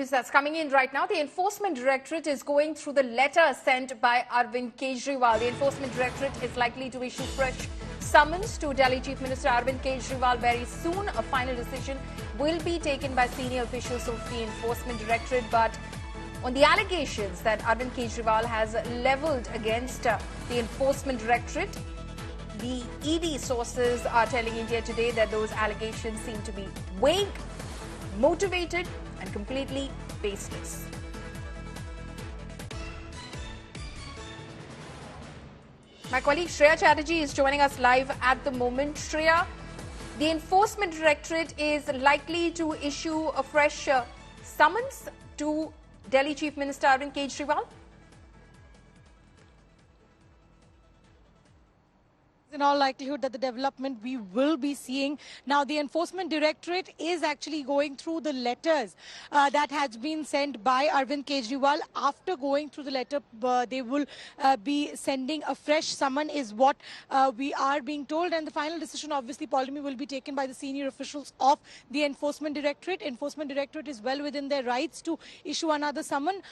news that's coming in right now. The Enforcement Directorate is going through the letter sent by Arvind Kejriwal. The Enforcement Directorate is likely to issue fresh summons to Delhi Chief Minister Arvind Kejriwal very soon. A final decision will be taken by senior officials of the Enforcement Directorate. But on the allegations that Arvind Kejriwal has levelled against the Enforcement Directorate, the ED sources are telling India Today that those allegations seem to be vague, motivated and completely baseless. My colleague Shreya Chatterjee is joining us live at the moment. Shreya, the Enforcement Directorate is likely to issue a fresh summons to Delhi Chief Minister Arvind Kejriwal. In all likelihood that the development we will be seeing. Now, the Enforcement Directorate is actually going through the letters that has been sent by Arvind Kejriwal. After going through the letter, they will be sending a fresh summon is what we are being told. And the final decision, obviously, Paulami, will be taken by the senior officials of the Enforcement Directorate. Enforcement Directorate is well within their rights to issue another summon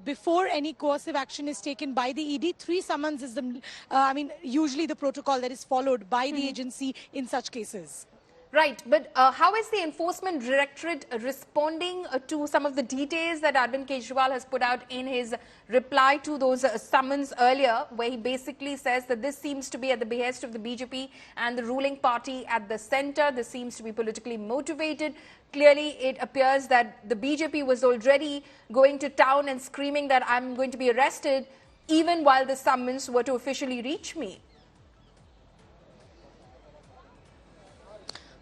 before any coercive action is taken by the ED. 3 summons is the, usually the protocol that is followed by the agency in such cases. Right, but how is the Enforcement Directorate responding to some of the details that Arvind Kejriwal has put out in his reply to those summons earlier, where he basically says that this seems to be at the behest of the BJP and the ruling party at the centre. This seems to be politically motivated. Clearly, it appears that the BJP was already going to town and screaming that I'm going to be arrested even while the summons were to officially reach me.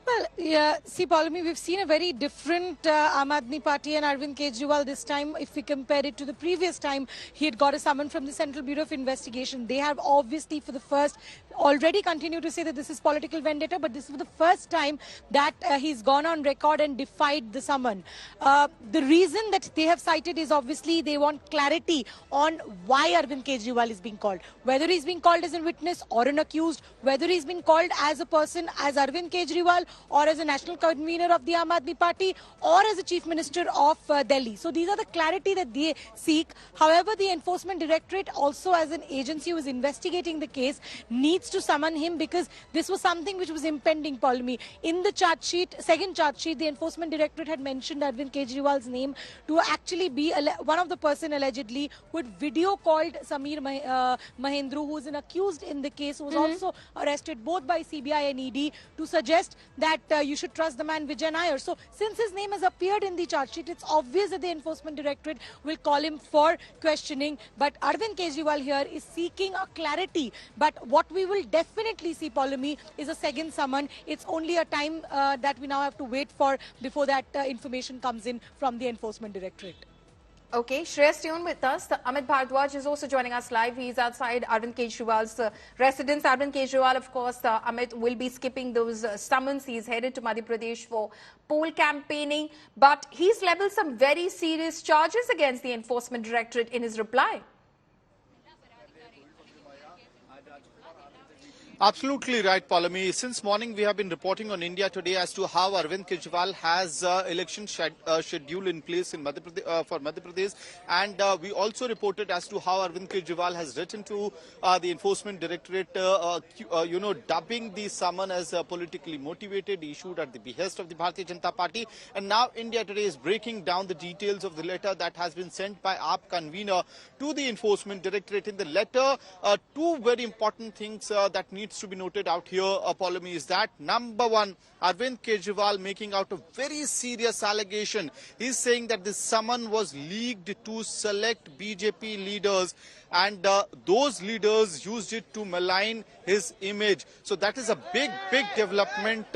Well, yeah, see, Paulami, we've seen a very different Aam Aadmi Party and Arvind Kejriwal this time. If we compare it to the previous time, he had got a summon from the Central Bureau of Investigation. They have obviously, for the first, already continued to say that this is political vendetta, but this is the first time that he's gone on record and defied the summon. The reason that they have cited is obviously they want clarity on why Arvind Kejriwal is being called. Whether he's being called as a witness or an accused, whether he's been called as a person, as Arvind Kejriwal, or as a national convener of the Aam Aadmi Party, or as a Chief Minister of Delhi. So these are the clarity that they seek. However, the Enforcement Directorate also, as an agency who is investigating the case, needs to summon him because this was something which was impending, Paulami. In the charge sheet, second charge sheet, the Enforcement Directorate had mentioned Arvind Kejriwal's name to actually be one of the person allegedly who had video called Sameer Mahendru, who is an accused in the case, who was also arrested both by CBI and ED, to suggest that you should trust the man Vijay Nair. So since his name has appeared in the charge sheet, it's obvious that the Enforcement Directorate will call him for questioning. But Arvind Kejriwal here is seeking a clarity. But what we will definitely see, Paulami, is a second summon. It's only a time that we now have to wait for before that information comes in from the Enforcement Directorate. Okay, Shreya, stay on with us. Amit Bhardwaj is also joining us live. He's outside Arvind Kejriwal's residence. Arvind Kejriwal, of course, Amit, will be skipping those summons. He's headed to Madhya Pradesh for poll campaigning. But he's levelled some very serious charges against the Enforcement Directorate in his reply. Absolutely right, Paulami. Since morning, we have been reporting on India Today as to how Arvind Kejriwal has election schedule in place in for Madhya Pradesh. And we also reported as to how Arvind Kejriwal has written to the Enforcement Directorate, dubbing the summon as politically motivated, issued at the behest of the Bharatiya Janata Party. And now India Today is breaking down the details of the letter that has been sent by AAP convener to the Enforcement Directorate. In the letter, 2 very important things that need to be noted out here, Paulami, is that number 1, Arvind Kejriwal making out a very serious allegation. He's saying that this summon was leaked to select BJP leaders, and those leaders used it to malign his image. So that is a big development.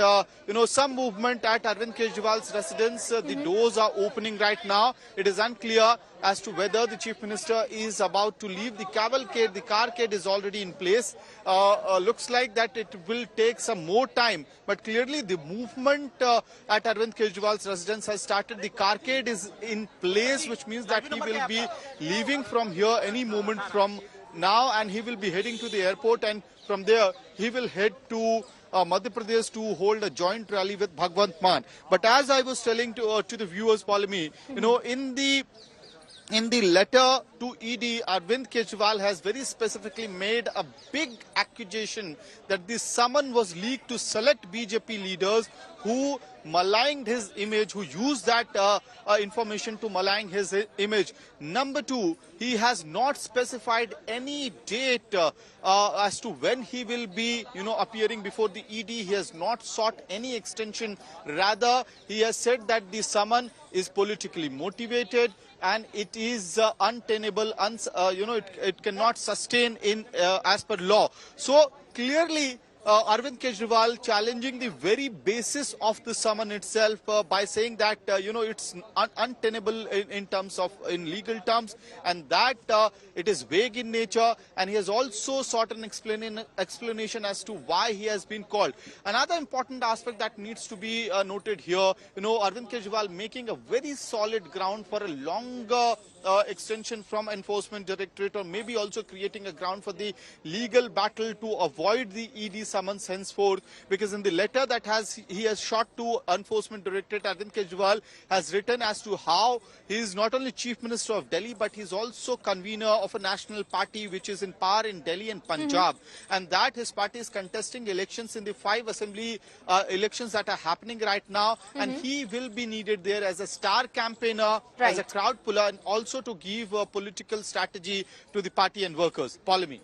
Some movement at Arvind Kejriwal's residence. The doors are opening right now. It is unclear as to whether the Chief Minister is about to leave. The cavalcade, the carcade is already in place. Looks like that it will take some more time. But clearly the movement at Arvind Kejriwal's residence has started. The carcade is in place, which means that he will be leaving from here any moment from now, and he will be heading to the airport, and from there he will head to Madhya Pradesh to hold a joint rally with Bhagwant Mann. But as I was telling to the viewers, Paulami, in the letter to ED, Arvind Kejriwal has very specifically made a big accusation that the summon was leaked to select BJP leaders who maligned his image, who used that information to malign his image. Number two, he has not specified any date as to when he will be, appearing before the ED. He has not sought any extension. Rather, he has said that the summon is politically motivated and it is untenable. It cannot sustain in as per law. So clearly, Arvind Kejriwal challenging the very basis of the summon itself by saying that it's untenable in legal terms, and that it is vague in nature, and he has also sought an explanation as to why he has been called. Another important aspect that needs to be noted here, Arvind Kejriwal making a very solid ground for a longer extension from Enforcement Directorate, or maybe also creating a ground for the legal battle to avoid the ED summons henceforth, because in the letter that he has shot to Enforcement Directorate, Arvind Kejriwal has written as to how he is not only Chief Minister of Delhi, but he is also convener of a national party which is in power in Delhi and Punjab, and that his party is contesting elections in the 5 assembly elections that are happening right now, and he will be needed there as a star campaigner, as a crowd puller, and also to give a political strategy to the party and workers. Paulami.